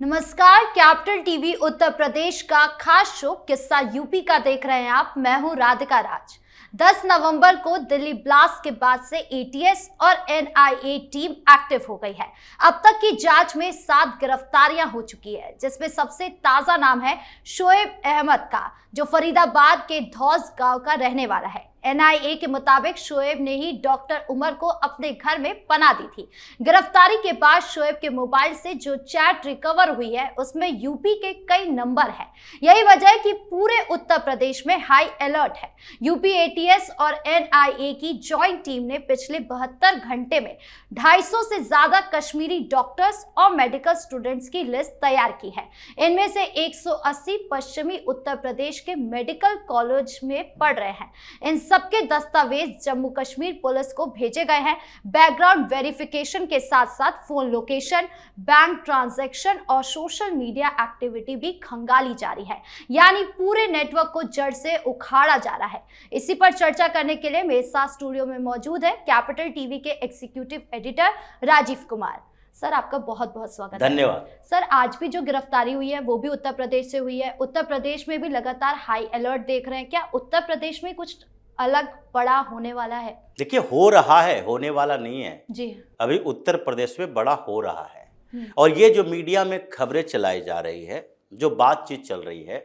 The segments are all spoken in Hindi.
नमस्कार, कैपिटल टीवी उत्तर प्रदेश का खास शो किस्सा यूपी का देख रहे हैं आप। मैं हूं राधिका राज। 10 नवंबर को दिल्ली ब्लास्ट के बाद से एटीएस और एनआईए टीम एक्टिव हो गई है। अब तक की जांच में 7 गिरफ्तारियां हो चुकी है, जिसमें सबसे ताजा नाम है शोएब अहमद का, जो फरीदाबाद के धौस गांव का रहने वाला है। एनआईए के मुताबिक शोएब ने ही डॉक्टर उमर को अपने घर में पनाह दी थी। गिरफ्तारी के बाद शोएब के मोबाइल से जो चैट रिकवर हुई है उसमें यूपी के कई नंबर है। यही वजह है कि पूरे उत्तर प्रदेश में हाई अलर्ट है। यूपी एटीएस और एनआईए की जॉइंट टीम ने पिछले 72 घंटे में 250 से ज्यादा कश्मीरी डॉक्टर्स और मेडिकल स्टूडेंट्स की लिस्ट तैयार की है। इनमें से 180 पश्चिमी उत्तर प्रदेश के मेडिकल कॉलेज में पढ़ रहे हैं। इन सबके दस्तावेज जम्मू कश्मीर पुलिस को भेजे गए हैं। बैकग्राउंड वेरिफिकेशन के साथ साथ फोन लोकेशन, बैंक ट्रांजैक्शन और सोशल मीडिया एक्टिविटी भी खंगाली जा रही है। यानी पूरे नेटवर्क को जड़ से उखाड़ा जा रहा है। इसी पर चर्चा करने के लिए मेरे साथ स्टूडियो में मौजूद है कैपिटल टीवी के executive editor Rajiv Kumar. Sir, आपका बहुत बहुत स्वागत है। धन्यवाद। सर, आज भी जो गिरफ्तारी हुई है वो भी उत्तर प्रदेश से हुई है। उत्तर प्रदेश में भी लगातार हाई अलर्ट देख रहे हैं। क्या उत्तर प्रदेश में कुछ अलग बड़ा होने वाला है? देखिए, हो रहा है, होने वाला नहीं है जी। अभी उत्तर प्रदेश में बड़ा हो रहा है। और ये जो मीडिया में खबरें चलाई जा रही है, जो बातचीत चल रही है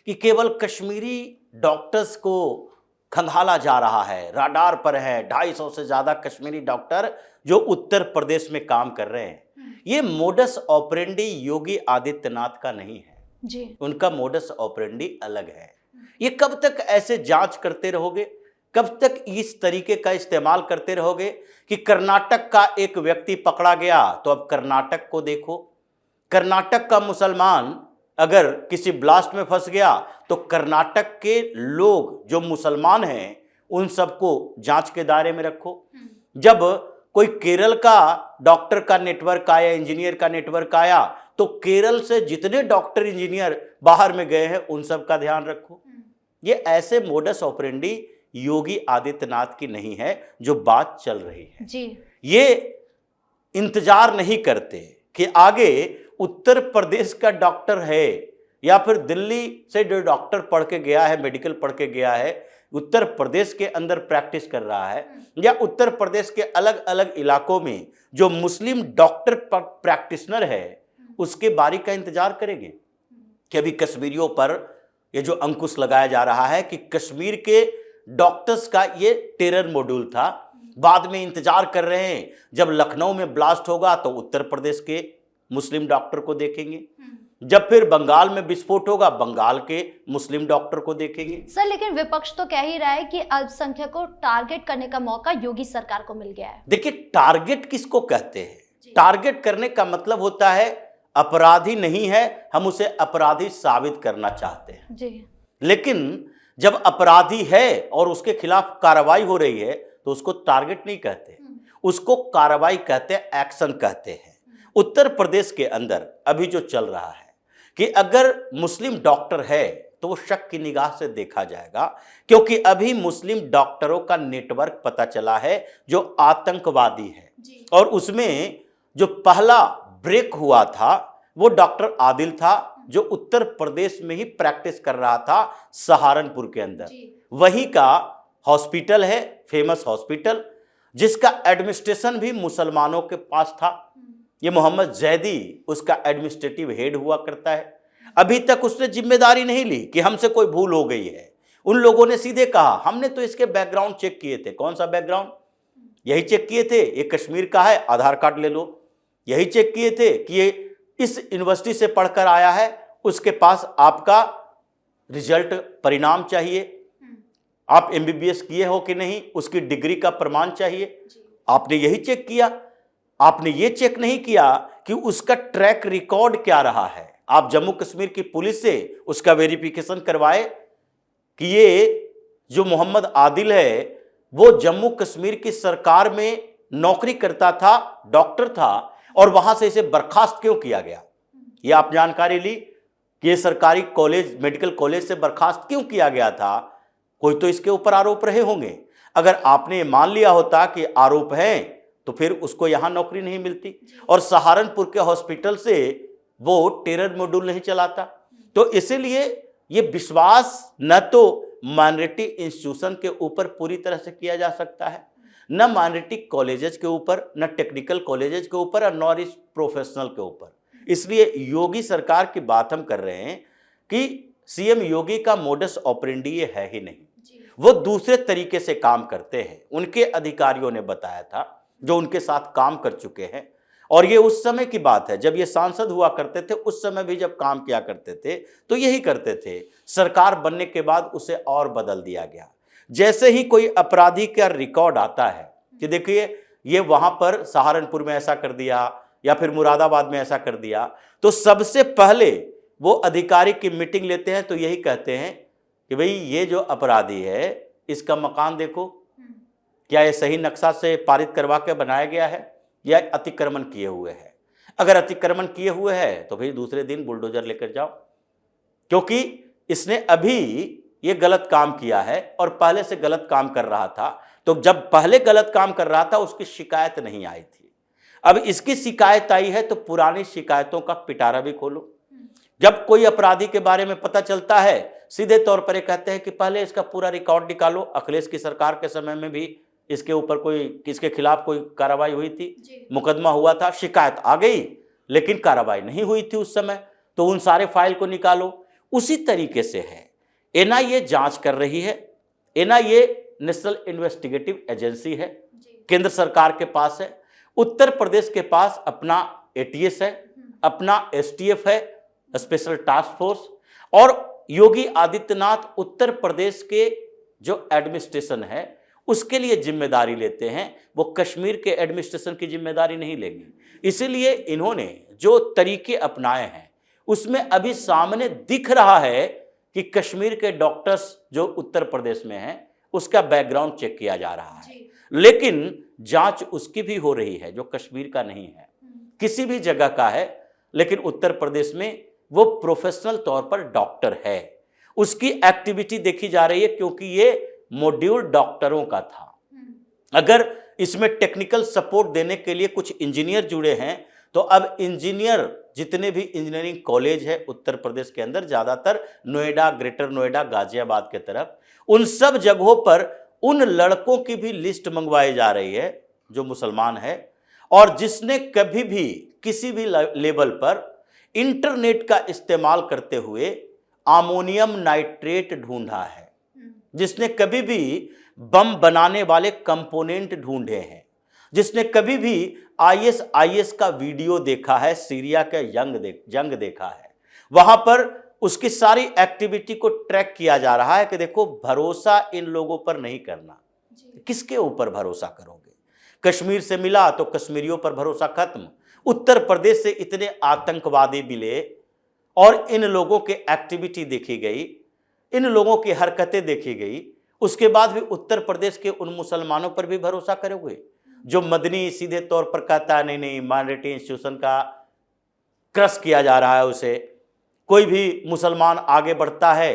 कि केवल कश्मीरी डॉक्टर्स को खंगाला जा रहा है, राडार पर है 250 से ज़्यादा कश्मीरी डॉक्टर जो उत्तर प्रदेश में काम कर रहे हैं। ये मोडस ऑपरेंडी योगी आदित्यनाथ का नहीं है जी। उनका मोडस ऑपरेंडी अलग है। ये कब तक ऐसे जांच करते रहोगे? कब तक इस तरीके का इस्तेमाल करते रहोगे कि कर्नाटक का एक व्यक्ति पकड़ा गया तो अब कर्नाटक को देखो, कर्नाटक का मुसलमान अगर किसी ब्लास्ट में फंस गया तो कर्नाटक के लोग जो मुसलमान हैं उन सबको जांच के दायरे में रखो। जब कोई केरल का डॉक्टर का नेटवर्क आया, इंजीनियर का नेटवर्क आया, तो केरल से जितने डॉक्टर इंजीनियर बाहर में गए हैं उन सब का ध्यान रखो। ये ऐसे मोडस ऑपरेंडी योगी आदित्यनाथ की नहीं है जो बात चल रही है जी। ये इंतजार नहीं करते कि आगे उत्तर प्रदेश का डॉक्टर है या फिर दिल्ली से जो डॉक्टर पढ़ के गया है, मेडिकल पढ़ के गया है, उत्तर प्रदेश के अंदर प्रैक्टिस कर रहा है, या उत्तर प्रदेश के अलग अलग इलाकों में जो मुस्लिम डॉक्टर प्रैक्टिशनर है उसके बारी का इंतजार करेंगे कि अभी कश्मीरियों पर ये जो अंकुश लगाया जा रहा है कि कश्मीर के डॉक्टर्स का ये टेरर मॉड्यूल था। बाद में इंतजार कर रहे हैं जब लखनऊ में ब्लास्ट होगा तो उत्तर प्रदेश के मुस्लिम डॉक्टर को देखेंगे, जब फिर बंगाल में विस्फोट होगा बंगाल के मुस्लिम डॉक्टर को देखेंगे। सर, लेकिन विपक्ष तो कह ही रहा है कि अल्पसंख्यकों को टारगेट करने का मौका योगी सरकार को मिल गया है। देखिए, टारगेट किसको कहते हैं? टारगेट करने का मतलब होता है अपराधी नहीं है, हम उसे अपराधी साबित करना चाहते हैं जी। लेकिन जब अपराधी है और उसके खिलाफ कार्रवाई हो रही है तो उसको टारगेट नहीं कहते, उसको कार्रवाई कहते हैं, एक्शन कहते हैं। उत्तर प्रदेश के अंदर अभी जो चल रहा है कि अगर मुस्लिम डॉक्टर है तो वो शक की निगाह से देखा जाएगा, क्योंकि अभी मुस्लिम डॉक्टरों का नेटवर्क पता चला है जो आतंकवादी है। और उसमें जो पहला ब्रेक हुआ था वो डॉक्टर आदिल था जो उत्तर प्रदेश में ही प्रैक्टिस कर रहा था सहारनपुर के अंदर। वही का हॉस्पिटल है, फेमस हॉस्पिटल, जिसका एडमिनिस्ट्रेशन भी मुसलमानों के पास था। ये मोहम्मद जैदी उसका एडमिनिस्ट्रेटिव हेड हुआ करता है। अभी तक उसने जिम्मेदारी नहीं ली कि हमसे कोई भूल हो गई है। उन लोगों ने सीधे कहा हमने तो इसके बैकग्राउंड चेक किए थे। कौन सा बैकग्राउंड? यही चेक किए थे ये कश्मीर का है, आधार कार्ड ले लो। यही चेक किए थे कि ये इस यूनिवर्सिटी से पढ़कर आया है, उसके पास आपका रिजल्ट परिणाम चाहिए, आप एमबीबीएस किए हो कि नहीं, उसकी डिग्री का प्रमाण चाहिए। आपने यही चेक किया। आपने ये चेक नहीं किया कि उसका ट्रैक रिकॉर्ड क्या रहा है। आप जम्मू कश्मीर की पुलिस से उसका वेरिफिकेशन करवाए कि ये जो मोहम्मद आदिल है वो जम्मू कश्मीर की सरकार में नौकरी करता था, डॉक्टर था, और वहां से इसे बर्खास्त क्यों किया गया। ये आप जानकारी ली कि ये सरकारी कॉलेज, मेडिकल कॉलेज से बर्खास्त क्यों किया गया था। कोई तो इसके ऊपर आरोप रहे होंगे। अगर आपने मान लिया होता कि आरोप हैं तो फिर उसको यहां नौकरी नहीं मिलती। और सहारनपुर के हॉस्पिटल से वो टेरर मॉड्यूल नहीं चलाता। तो इसीलिए ये विश्वास न तो माइनॉरिटी इंस्टीट्यूशन के ऊपर पूरी तरह से किया जा सकता है, न माइनॉरिटी कॉलेजेस के ऊपर, न टेक्निकल कॉलेजेस के ऊपर, और नॉर इस प्रोफेशनल के ऊपर। इसलिए योगी सरकार की बात हम कर रहे हैं कि सीएम योगी का मोडस ऑपरेंडी ये है ही नहीं, वो दूसरे तरीके से काम करते हैं। उनके अधिकारियों ने बताया था जो उनके साथ काम कर चुके हैं, और ये उस समय की बात है जब ये सांसद हुआ करते थे, उस समय भी जब काम किया करते थे तो यही करते थे। सरकार बनने के बाद उसे और बदल दिया गया। जैसे ही कोई अपराधी का रिकॉर्ड आता है कि देखिए ये वहां पर सहारनपुर में ऐसा कर दिया या फिर मुरादाबाद में ऐसा कर दिया, तो सबसे पहले वो अधिकारी की मीटिंग लेते हैं तो यही कहते हैं कि भाई ये जो अपराधी है इसका मकान देखो, क्या ये सही नक्शा से पारित करवा के बनाया गया है या अतिक्रमण किए हुए है। अगर अतिक्रमण किए हुए है तो भाई दूसरे दिन बुलडोजर लेकर जाओ, क्योंकि इसने अभी ये गलत काम किया है और पहले से गलत काम कर रहा था। तो जब पहले गलत काम कर रहा था उसकी शिकायत नहीं आई थी, अब इसकी शिकायत आई है तो पुरानी शिकायतों का पिटारा भी खोलो। जब कोई अपराधी के बारे में पता चलता है सीधे तौर पर ये कहते हैं कि पहले इसका पूरा रिकॉर्ड निकालो। अखिलेश की सरकार के समय में भी इसके ऊपर कोई, किसके खिलाफ कोई कार्रवाई हुई थी, मुकदमा हुआ था, शिकायत आ गई लेकिन कार्रवाई नहीं हुई थी उस समय, तो उन सारे फाइल को निकालो। उसी तरीके से है, एनआईए जांच कर रही है। एनआईए नेशनल इन्वेस्टिगेटिव एजेंसी है, केंद्र सरकार के पास है। उत्तर प्रदेश के पास अपना एटीएस है, अपना एसटीएफ है, स्पेशल टास्क फोर्स। और योगी आदित्यनाथ उत्तर प्रदेश के जो एडमिनिस्ट्रेशन है उसके लिए जिम्मेदारी लेते हैं, वो कश्मीर के एडमिनिस्ट्रेशन की जिम्मेदारी नहीं लेंगे। इसीलिए इन्होंने जो तरीके अपनाए हैं उसमें अभी सामने दिख रहा है कि कश्मीर के डॉक्टर्स जो उत्तर प्रदेश में हैं उसका बैकग्राउंड चेक किया जा रहा है, लेकिन जांच उसकी भी हो रही है जो कश्मीर का नहीं है, किसी भी जगह का है, लेकिन उत्तर प्रदेश में वो प्रोफेशनल तौर पर डॉक्टर है। उसकी एक्टिविटी देखी जा रही है क्योंकि ये मॉड्यूल डॉक्टरों का था। अगर इसमें टेक्निकल सपोर्ट देने के लिए कुछ इंजीनियर जुड़े हैं तो अब इंजीनियर, जितने भी इंजीनियरिंग कॉलेज है उत्तर प्रदेश के अंदर, ज़्यादातर नोएडा, ग्रेटर नोएडा, गाजियाबाद के तरफ, उन सब जगहों पर उन लड़कों की भी लिस्ट मंगवाई जा रही है जो मुसलमान है और जिसने कभी भी किसी भी लेवल पर इंटरनेट का इस्तेमाल करते हुए अमोनियम नाइट्रेट ढूंढा है, जिसने कभी भी बम बनाने वाले कंपोनेंट ढूंढे हैं, जिसने कभी भी आईएस का वीडियो देखा है, सीरिया का जंग देखा है, वहां पर उसकी सारी एक्टिविटी को ट्रैक किया जा रहा है कि देखो भरोसा इन लोगों पर नहीं करना। किसके ऊपर भरोसा करोगे? कश्मीर से मिला तो कश्मीरियों पर भरोसा खत्म। उत्तर प्रदेश से इतने आतंकवादी मिले और इन लोगों की एक्टिविटी देखी गई, इन लोगों की हरकतें देखी गई, उसके बाद भी उत्तर प्रदेश के उन मुसलमानों पर भी भरोसा करोगे जो मदनी सीधे तौर पर कहता है नहीं नहीं माइनॉरिटी इंस्टीट्यूशन का क्रश किया जा रहा है उसे। कोई भी मुसलमान आगे बढ़ता है,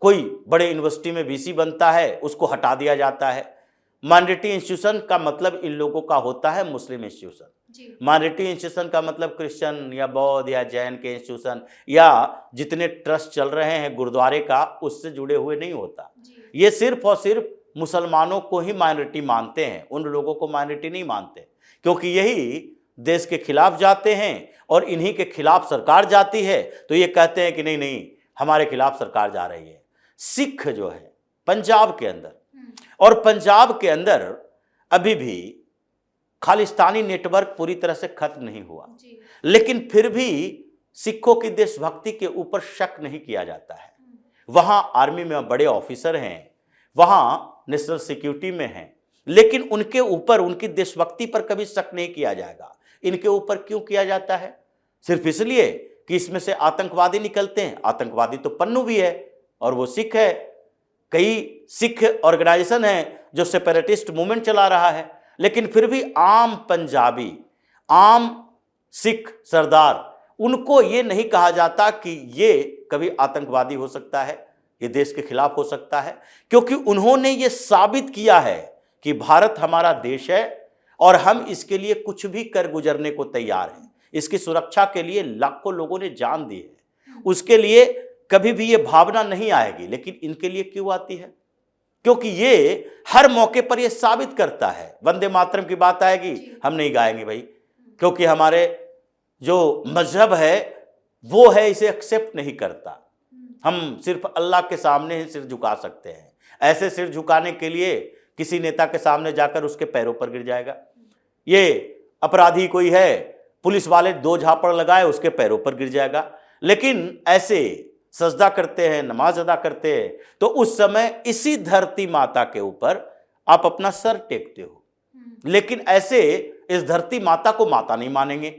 कोई बड़े यूनिवर्सिटी में वीसी बनता है, उसको हटा दिया जाता है। माइनॉरिटी इंस्टीट्यूशन का मतलब इन लोगों का होता है मुस्लिम इंस्टीट्यूशन। माइनॉरिटी इंस्टीट्यूशन का मतलब क्रिश्चियन या बौद्ध या जैन के इंस्टीट्यूशन या जितने ट्रस्ट चल रहे हैं गुरुद्वारे का, उससे जुड़े हुए नहीं होता। ये सिर्फ और सिर्फ मुसलमानों को ही माइनॉरिटी मानते हैं, उन लोगों को माइनॉरिटी नहीं मानते, क्योंकि यही देश के खिलाफ जाते हैं और इन्हीं के खिलाफ सरकार जाती है तो ये कहते हैं कि नहीं नहीं हमारे खिलाफ सरकार जा रही है। सिख जो है पंजाब के अंदर, और पंजाब के अंदर अभी भी खालिस्तानी नेटवर्क पूरी तरह से खत्म नहीं हुआ, लेकिन फिर भी सिखों की देशभक्ति के ऊपर शक नहीं किया जाता है। वहां आर्मी में बड़े ऑफिसर हैं, वहां नेशनल सिक्योरिटी में हैं, लेकिन उनके ऊपर, उनकी देशभक्ति पर कभी शक नहीं किया जाएगा। इनके ऊपर क्यों किया जाता है? सिर्फ इसलिए कि इसमें से आतंकवादी निकलते हैं। आतंकवादी तो पन्नू भी है और वो सिख है। कई सिख ऑर्गेनाइजेशन है जो सेपरेटिस्ट मूवमेंट चला रहा है, लेकिन फिर भी आम पंजाबी, आम सिख सरदार, उनको ये नहीं कहा जाता कि ये कभी आतंकवादी हो सकता है, ये देश के खिलाफ हो सकता है, क्योंकि उन्होंने ये साबित किया है कि भारत हमारा देश है और हम इसके लिए कुछ भी कर गुजरने को तैयार हैं। इसकी सुरक्षा के लिए लाखों लोगों ने जान दी है, उसके लिए कभी भी ये भावना नहीं आएगी। लेकिन इनके लिए क्यों आती है? क्योंकि ये हर मौके पर ये साबित करता है। वंदे मातरम की बात आएगी, हम नहीं गाएंगे भाई, क्योंकि हमारे जो मजहब है वो है इसे एक्सेप्ट नहीं करता। हम सिर्फ अल्लाह के सामने ही सिर झुका सकते हैं। ऐसे सिर झुकाने के लिए किसी नेता के सामने जाकर उसके पैरों पर गिर जाएगा। ये अपराधी कोई है, पुलिस वाले 2 झापड़ लगाए उसके पैरों पर गिर जाएगा। लेकिन ऐसे सजदा करते हैं, नमाज अदा करते हैं, तो उस समय इसी धरती माता के ऊपर आप अपना सर टेकते हो। लेकिन ऐसे इस धरती माता को माता नहीं मानेंगे,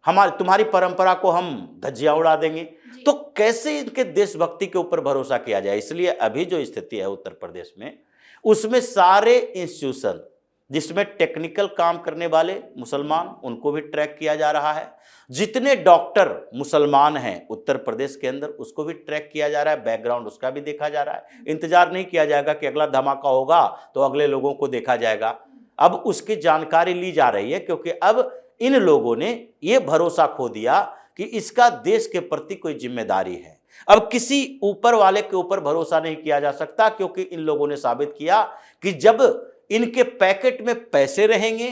तुम्हारी परंपरा को हम धज्जियां उड़ा देंगे, तो कैसे इनके देशभक्ति के ऊपर भरोसा किया जाए? इसलिए अभी जो स्थिति है उत्तर प्रदेश में, उसमें सारे इंस्टीट्यूशन जिसमें टेक्निकल काम करने वाले मुसलमान, उनको भी ट्रैक किया जा रहा है। जितने डॉक्टर मुसलमान हैं उत्तर प्रदेश के अंदर, उसको भी ट्रैक किया जा रहा है, बैकग्राउंड उसका भी देखा जा रहा है। इंतजार नहीं किया जाएगा कि अगला धमाका होगा तो अगले लोगों को देखा जाएगा। अब उसकी जानकारी ली जा रही है, क्योंकि अब इन लोगों ने ये भरोसा खो दिया कि इसका देश के प्रति कोई जिम्मेदारी है। अब किसी ऊपर वाले के ऊपर भरोसा नहीं किया जा सकता, क्योंकि इन लोगों ने साबित किया कि जब इनके पैकेट में पैसे रहेंगे,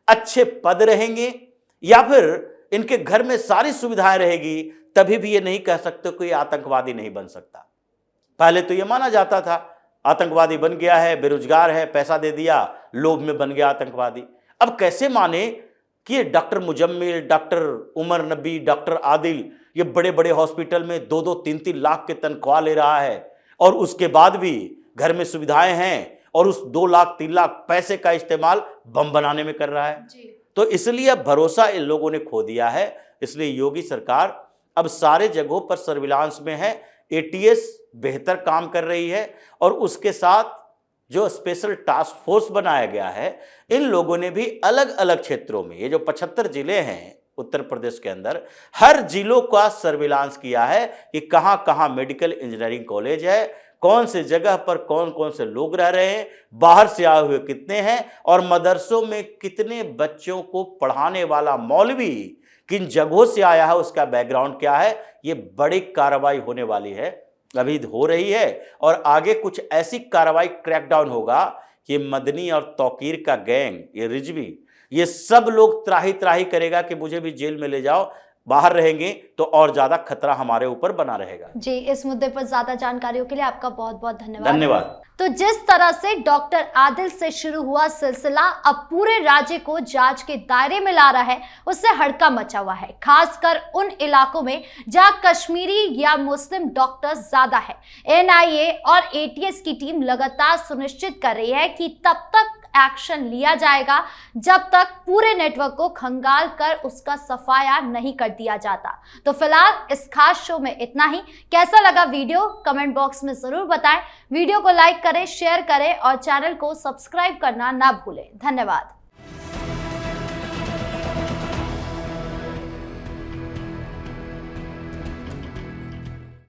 अच्छे पद रहेंगे, या फिर इनके घर में सारी सुविधाएं रहेगी, तभी भी ये नहीं कह सकते कोई आतंकवादी नहीं बन सकता। पहले तो ये माना जाता था आतंकवादी बन गया है, बेरोजगार है, पैसा दे दिया, लोभ में बन गया आतंकवादी। अब कैसे माने कि डॉक्टर मुजम्मिल, डॉक्टर उमर नबी, डॉक्टर आदिल ये बड़े बड़े हॉस्पिटल में 2-2, 3-3 लाख की तनख्वाह ले रहा है, और उसके बाद भी घर में सुविधाएं हैं, और उस 2 लाख 3 लाख पैसे का इस्तेमाल बम बनाने में कर रहा है जी। तो इसलिए अब भरोसा इन लोगों ने खो दिया है। इसलिए योगी सरकार अब सारे जगहों पर सर्विलांस में है, एटीएस बेहतर काम कर रही है, और उसके साथ जो स्पेशल टास्क फोर्स बनाया गया है, इन लोगों ने भी अलग अलग क्षेत्रों में, ये जो 75 जिले हैं उत्तर प्रदेश के अंदर, हर जिलों का सर्विलांस किया है कि कहां कहां मेडिकल इंजीनियरिंग कॉलेज है, कौन से जगह पर कौन कौन से लोग रह रहे हैं, बाहर से आए हुए कितने हैं, और मदरसों में कितने बच्चों को पढ़ाने वाला मौलवी किन जगहों से आया है, उसका बैकग्राउंड क्या है। ये बड़ी कार्रवाई होने वाली है, अभी हो रही है, और आगे कुछ ऐसी कार्रवाई क्रैकडाउन होगा कि मदनी और तौकीर का गैंग, ये रिजवी, ये सब लोग त्राही त्राही करेगा कि मुझे भी जेल में ले जाओ। बाहर रहेंगे तो और ज्यादा खतरा हमारे ऊपर बना रहेगा। जी, इस मुद्दे पर ज्यादा जानकारियों के लिए आपका बहुत बहुत धन्यवाद। धन्यवाद। तो जिस तरह से डॉक्टर आदिल से शुरू हुआ सिलसिला अब पूरे राज्य को जांच के दायरे में ला रहा है, उससे हड़का मचा हुआ है, खासकर उन इलाकों में जहां कश्मीरी या मुस्लिम डॉक्टर्स ज्यादा है। एनआईए और एटीएस की टीम लगातार सुनिश्चित कर रही है कि तब तक एक्शन लिया जाएगा जब तक पूरे नेटवर्क को खंगाल कर उसका सफाया नहीं कर दिया जाता। तो फिलहाल इस खास शो में इतना ही। कैसा लगा वीडियो कमेंट बॉक्स में जरूर बताएं। वीडियो को लाइक करें, शेयर करें और चैनल को सब्सक्राइब करना ना भूलें। धन्यवाद।